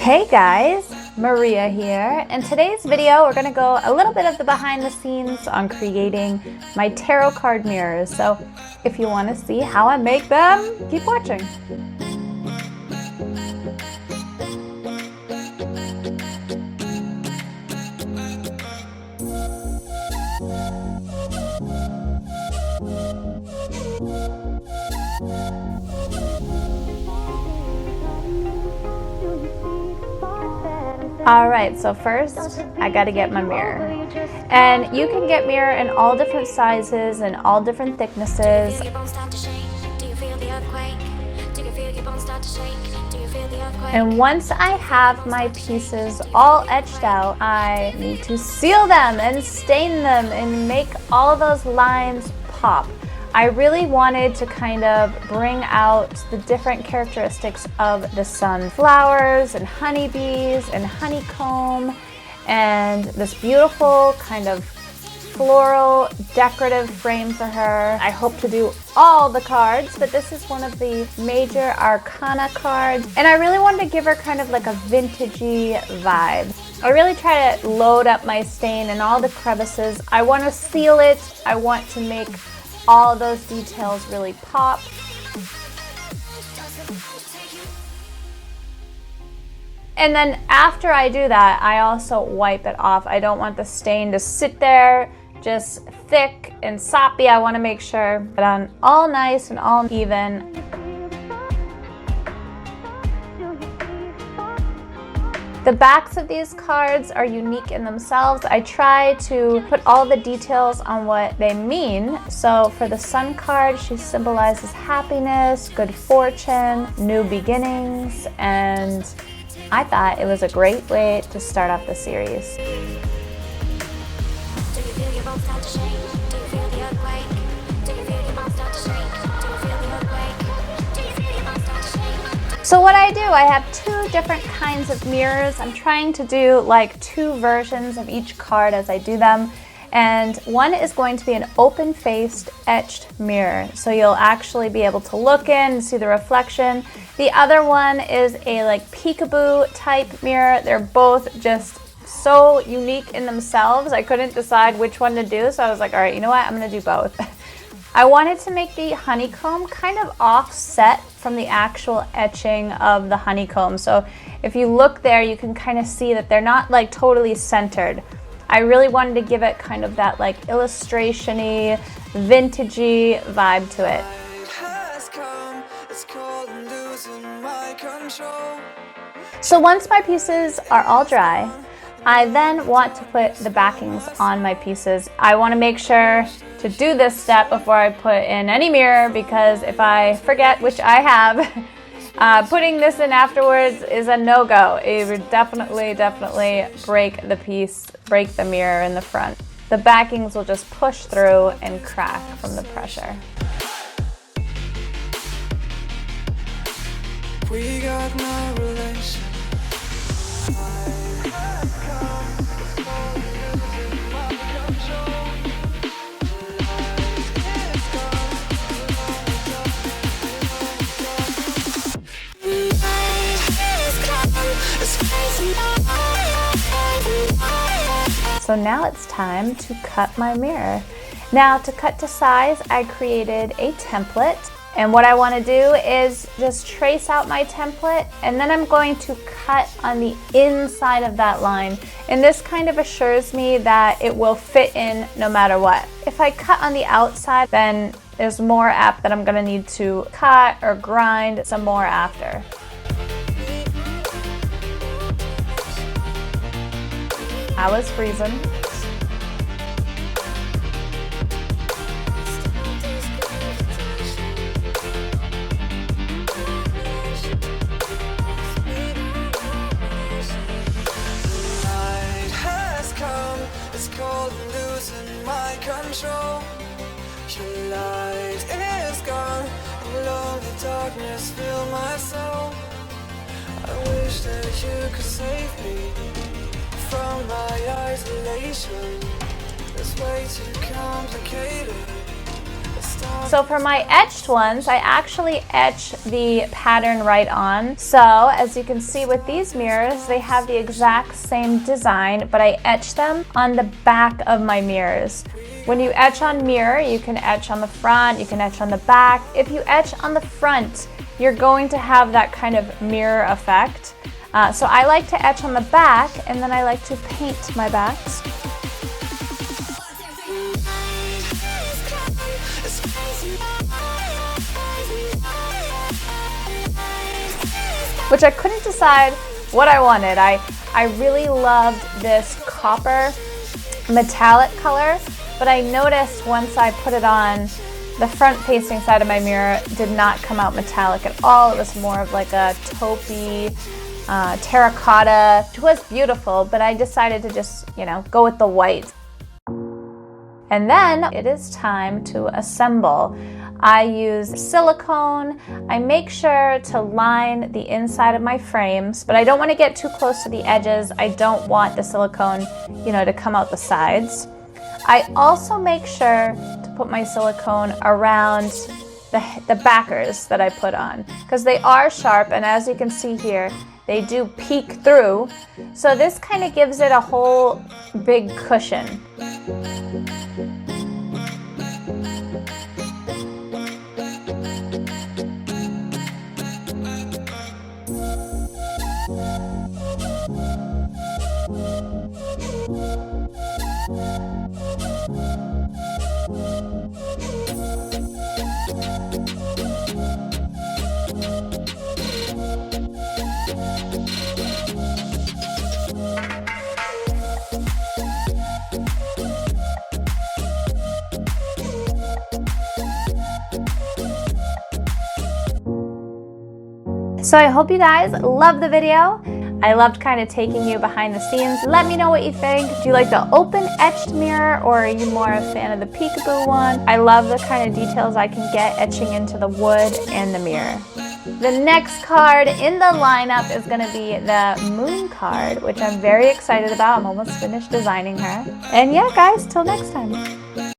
Hey guys, Maria here. In today's video, we're gonna go a little bit of the behind the scenes on creating my tarot card mirrors. So if you wanna see how I make them, keep watching. Alright, so first I gotta get my mirror. And you can get mirror in all different sizes and all different thicknesses. And once I have my pieces all etched out, I need to seal them and stain them and make all those lines pop. I really wanted to kind of bring out the different characteristics of the sunflowers and honeybees and honeycomb and this beautiful kind of floral decorative frame for her. I hope to do all the cards, but this is one of the major arcana cards, and I really wanted to give her kind of like a vintagey vibe. I really try to load up my stain in all the crevices. I want to seal it. I want to make all those details really pop. And then after I do that, I also wipe it off. I don't want the stain to sit there just thick and soppy. I want to make sure that I'm all nice and all even. The backs of these cards are unique in themselves. I try to put all the details on what they mean. So for the sun card, she symbolizes happiness, good fortune, new beginnings, and I thought it was a great way to start off the series. So what I do, I have two different kinds of mirrors. I'm trying to do like two versions of each card as I do them. And one is going to be an open-faced etched mirror. So you'll actually be able to look in and see the reflection. The other one is a like peekaboo type mirror. They're both just so unique in themselves. I couldn't decide which one to do. So I was like, all right, you know what? I'm gonna do both. I wanted to make the honeycomb kind of offset from the actual etching of the honeycomb. So if you look there, you can kind of see that they're not like totally centered. I really wanted to give it kind of that like illustration-y, vintagey vibe to it. So once my pieces are all dry, I then want to put the backings on my pieces. I want to make sure to do this step before I put in any mirror, because if I forget, which I have, putting this in afterwards is a no-go. It would definitely break the piece, break the mirror in the front. The backings will just push through and crack from the pressure. We got no relation. So now it's time to cut my mirror. Now to cut to size, I created a template. And what I want to do is just trace out my template, and then I'm going to cut on the inside of that line. And this kind of assures me that it will fit in no matter what. If I cut on the outside, then there's more apt that I'm going to need to cut or grind some more after. I was freezing. Your light is gone, alone the darkness fill my soul. I wish that you could save me from my isolation. It's way too complicated. It's So for my etched ones, I actually etch the pattern right on. So as you can see with these mirrors, they have the exact same design, but I etch them on the back of my mirrors. When you etch on mirror, you can etch on the front, you can etch on the back. If you etch on the front, you're going to have that kind of mirror effect. So I like to etch on the back, and then I like to paint my backs. Which I couldn't decide what I wanted. I really loved this copper metallic color, but I noticed once I put it on, the front facing side of my mirror did not come out metallic at all. It was more of like a taupey, terracotta. It was beautiful, but I decided to just, go with the white. And then it is time to assemble. I use silicone. I make sure to line the inside of my frames, but I don't want to get too close to the edges. I don't want the silicone, to come out the sides. I also make sure to put my silicone around the backers that I put on, because they are sharp, and as you can see here, they do peek through. So this kind of gives it a whole big cushion. So I hope you guys loved the video. I loved kind of taking you behind the scenes. Let me know what you think. Do you like the open etched mirror, or are you more a fan of the peekaboo one? I love the kind of details I can get etching into the wood and the mirror. The next card in the lineup is going to be the moon card, which I'm very excited about. I'm almost finished designing her. And yeah, guys, till next time.